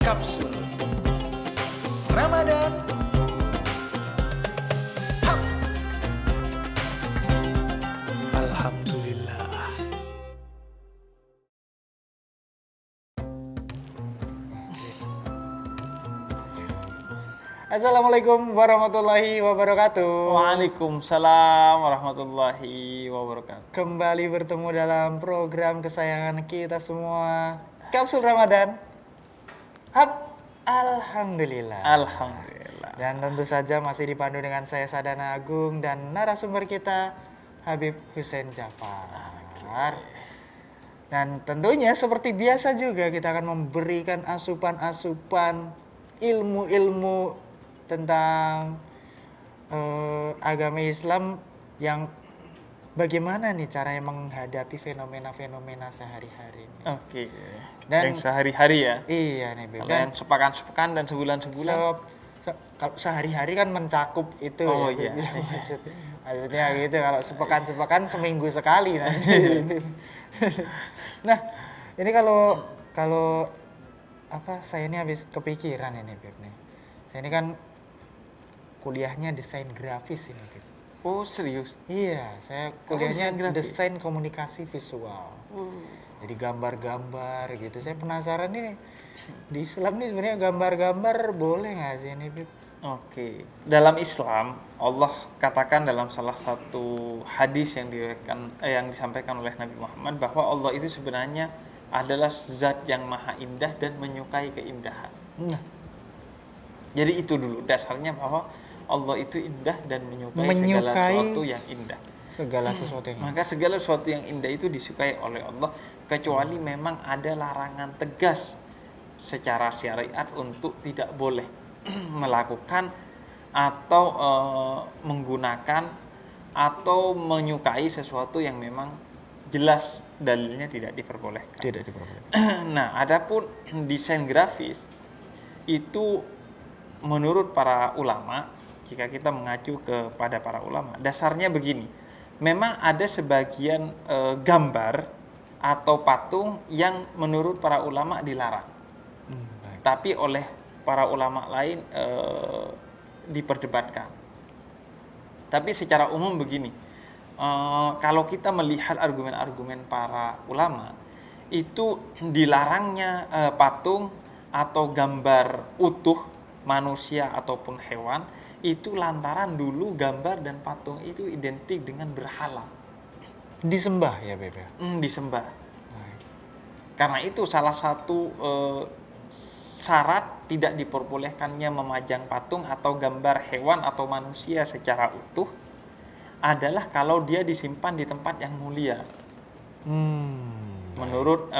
Kapsul Ramadan. Hap. Alhamdulillah. Assalamualaikum warahmatullahi wabarakatuh. Waalaikumsalam warahmatullahi wabarakatuh. Kembali bertemu dalam program kesayangan kita semua, Kapsul Ramadan. Hap. Alhamdulillah. Alhamdulillah. Dan tentu saja masih dipandu dengan saya Sadana Agung dan narasumber kita Habib Hussein Jafar. Dan tentunya seperti biasa juga kita akan memberikan asupan-asupan ilmu-ilmu tentang agama Islam yang bagaimana nih caranya menghadapi fenomena-fenomena sehari-hari. Oke. Dan yang sehari-hari ya. Iya nih, Beb. Kalau yang sepekan-sepekan dan sebulan-sebulan. Kalau sehari-hari kan mencakup itu Oh, ya. iya. Maksudnya gitu, kalau sepekan-sepekan seminggu sekali nanti. Nah, ini kalau apa saya ini habis kepikiran ini, Beb nih. Saya ini kan kuliahnya desain grafis ini, Beb. Oh, serius? Iya, saya Kamu kuliahnya desain grafis? desain komunikasi visual. Jadi gambar-gambar gitu. Saya penasaran nih, di Islam nih sebenarnya gambar-gambar boleh nggak sih ini, Bib? Oke. Dalam Islam, Allah katakan dalam salah satu hadis yang disampaikan oleh Nabi Muhammad bahwa Allah itu sebenarnya adalah zat yang maha indah dan menyukai keindahan. Nah, Jadi itu dulu dasarnya bahwa Allah itu indah dan menyukai segala Menyukai sesuatu yang indah. segala sesuatu yang Maka segala sesuatu yang indah itu disukai oleh Allah, kecuali memang ada larangan tegas secara syariat untuk tidak boleh melakukan atau menggunakan atau menyukai sesuatu yang memang jelas dalilnya tidak diperbolehkan. tidak diperbolehkan. Nah, adapun desain grafis itu menurut para ulama, jika kita mengacu kepada para ulama, dasarnya begini. Memang ada sebagian gambar atau patung yang menurut para ulama dilarang. Baik. Tapi oleh para ulama lain diperdebatkan. Tapi secara umum begini, kalau kita melihat argumen-argumen para ulama, itu dilarangnya patung atau gambar utuh manusia ataupun hewan itu lantaran dulu gambar dan patung itu identik dengan berhala, Disembah ya, Beb ya. disembah. Baik. Karena itu salah satu syarat tidak diperbolehkannya memajang patung atau gambar hewan atau manusia secara utuh adalah kalau dia disimpan di tempat yang mulia. Menurut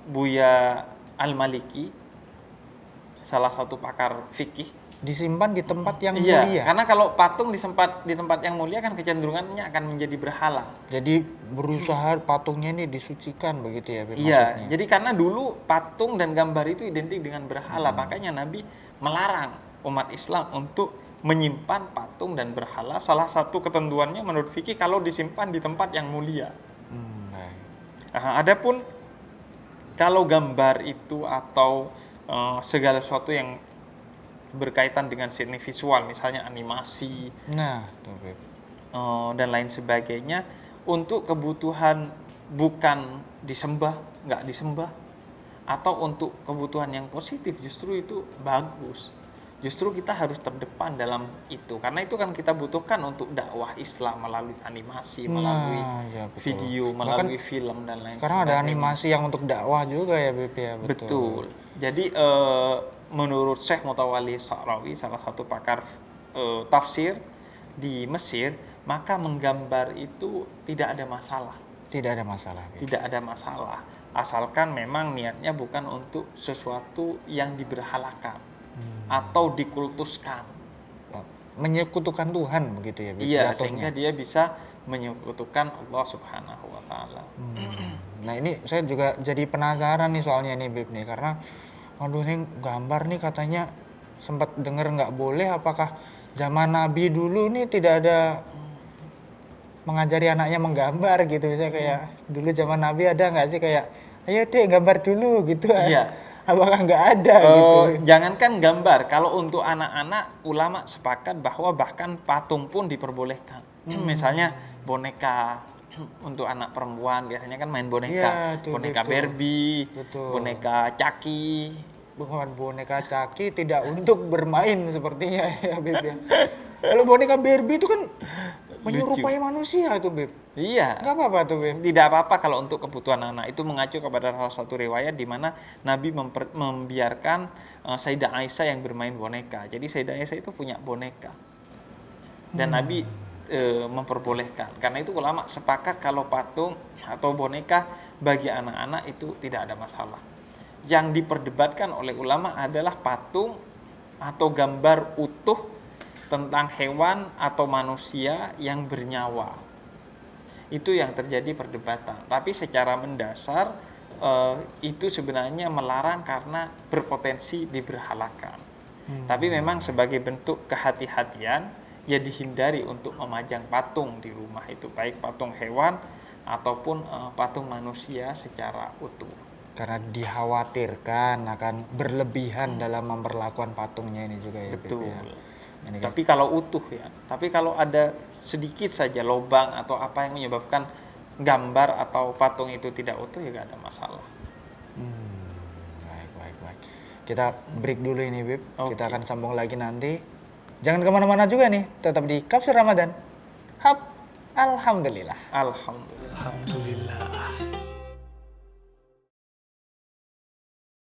Buya Al-Maliki, salah satu pakar fikih. Disimpan di tempat yang Iya, mulia. karena kalau patung di tempat yang mulia kan kecenderungannya akan menjadi berhala. Jadi berusaha patungnya ini disucikan begitu ya, Beb, Iya, maksudnya. jadi karena dulu patung dan gambar itu identik dengan berhala, makanya Nabi melarang umat Islam untuk menyimpan patung dan berhala. Salah satu ketentuannya menurut fikih kalau disimpan di tempat yang mulia. Baik. Adapun kalau gambar itu atau segala sesuatu yang berkaitan dengan seni visual, misalnya animasi Nah, tuh, Beb. dan lain sebagainya, untuk kebutuhan bukan disembah, nggak disembah, atau untuk kebutuhan yang positif, justru itu bagus. Justru kita harus terdepan dalam itu, karena itu kan kita butuhkan untuk dakwah Islam melalui animasi, melalui ya, betul. video, melalui film dan lain Sekarang ada sebagainya. animasi yang untuk dakwah juga ya, Beb ya, Betul. Jadi menurut Syekh Mutawalli Sa'rawi, salah satu pakar tafsir di Mesir, maka menggambar itu tidak ada masalah. Tidak ada masalah, Beb. Tidak ada masalah, asalkan memang niatnya bukan untuk sesuatu yang diberhalakan atau dikultuskan. Menyekutukan Tuhan begitu ya, Beb, Iya, jatuhnya. sehingga dia bisa menyekutukan Allah Subhanahu wa taala. Nah, ini saya juga jadi penasaran nih soalnya nih, Beb nih, karena aduh nih gambar nih katanya sempat dengar nggak boleh, apakah zaman Nabi dulu nih tidak ada mengajari anaknya menggambar gitu, misalnya kayak dulu zaman Nabi ada nggak sih kayak ayo deh gambar dulu gitu. Iya, apakah nggak ada gitu? Jangankan gambar, kalau untuk anak-anak ulama sepakat bahwa bahkan patung pun diperbolehkan. Misalnya boneka untuk anak perempuan biasanya kan main boneka, Iya, tuh, boneka betul. Barbie, Betul. boneka Chucky. Bukan boneka Chucky tidak untuk bermain sepertinya ya Beb ya. Kalau boneka Barbie itu kan menyerupai manusia tuh Beb. Iya. Nggak apa-apa tuh Beb. Tidak apa-apa kalau untuk kebutuhan anak. Itu mengacu kepada salah satu riwayat di mana Nabi membiarkan Sayyidah Aisyah yang bermain boneka. Jadi Sayyidah Aisyah itu punya boneka. Dan Nabi memperbolehkan. Karena itu ulama sepakat kalau patung atau boneka bagi anak-anak itu tidak ada masalah. Yang diperdebatkan oleh ulama adalah patung atau gambar utuh tentang hewan atau manusia yang bernyawa. Itu yang terjadi perdebatan. Tapi secara mendasar itu sebenarnya melarang karena berpotensi diberhalakan. Tapi memang sebagai bentuk kehati-hatian ya dihindari untuk memajang patung di rumah itu, baik patung hewan ataupun patung manusia secara utuh. Karena dikhawatirkan akan berlebihan dalam memperlakukan patungnya ini juga ya Beb Betul. ya. Ini kan. Tapi kalau utuh ya. Tapi kalau ada sedikit saja lubang atau apa yang menyebabkan gambar atau patung itu tidak utuh ya gak ada masalah. Baik. Kita break dulu ini Beb. Oke. Kita akan sambung lagi nanti. Jangan kemana-mana juga nih. Tetap di Kapsul Ramadan. Hap. Alhamdulillah. Alhamdulillah. Alhamdulillah.